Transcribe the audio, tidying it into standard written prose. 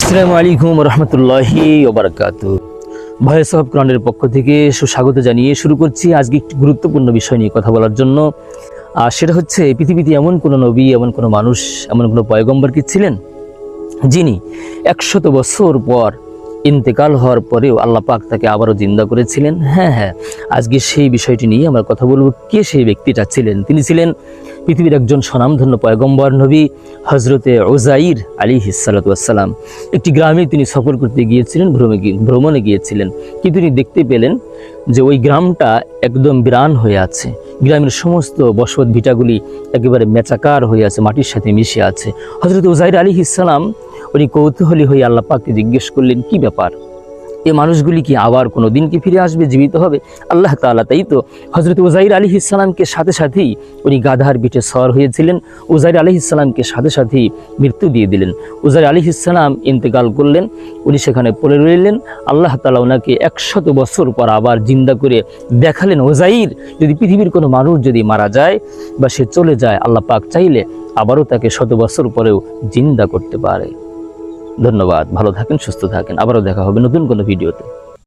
আসসালামু আলাইকুম রহমতুল্লাহি ওয়া বারাকাতুহু। ভয়েস অফ কোরআনের পক্ষ থেকে সুস্বাগত জানিয়ে শুরু করছি আজকে একটি গুরুত্বপূর্ণ বিষয় নিয়ে কথা বলার জন্য। আর সেটা হচ্ছে, পৃথিবীতে এমন কোনো নবী, এমন কোনো মানুষ, এমন কোনো পয়গম্বর কি ছিলেন যিনি 100 বছর পর ইন্তেকাল হওয়ার পরেও আল্লাহ পাক তাকে আবারও জিন্দা করেছিলেন? হ্যাঁ, আজকে সেই বিষয়টি নিয়ে আমরা কথা বলবো। কে সেই ব্যক্তিটা ছিলেন? তিনি ছিলেন পৃথিবীর একজন স্বনামধন্য পয়গম্বর নবী হজরতে উযাইর আলাইহিস সালাতু ওয়াস সালাম। একটি গ্রামে তিনি সফর করতে গিয়েছিলেন, ভ্রমণে গিয়েছিলেন। কিন্তু তিনি দেখতে পেলেন যে ওই গ্রামটা একদম বিরান হয়ে আছে। গ্রামের সমস্ত বসত ভিটাগুলি একেবারে মেচাকার হয়ে আছে, মাটির সাথে মিশে আছে। হজরত উযাইর আলাইহিস সালাম উনি কৌতূহলী হয়ে আল্লাহ পাককে জিজ্ঞেস করলেন, কি ব্যাপার, এই মানুষগুলি কি আবার কোনো দিন কি ফিরে আসবে, জীবিত হবে? আল্লাহ তাআলা তাই তো হজরত উযাইর আলাইহিস সালামকে সাথে সাথেই উনি গাধার পিঠে সওয়ার হয়েছিলেন। উযাইর আলাইহিস সালামকে সাথে সাথেই মৃত্যু দিয়ে দিলেন। উযাইর আলাইহিস সালাম ইন্তেকাল করলেন, উনি সেখানে পড়ে রইলেন। আল্লাহ তাআলা ওনাকে 100 বছর পর আবার জিন্দা করে দেখালেন, উযাইর, যদি পৃথিবীর কোনো মানুষ যদি মারা যায় বা সে চলে যায়, আল্লাহ পাক চাইলে আবারও তাকে 100 বছর পরেও জিন্দা করতে পারে। ধন্যবাদ, ভালো থাকেন, সুস্থ থাকেন, আবারও দেখা হবে নতুন কোনো ভিডিওতে।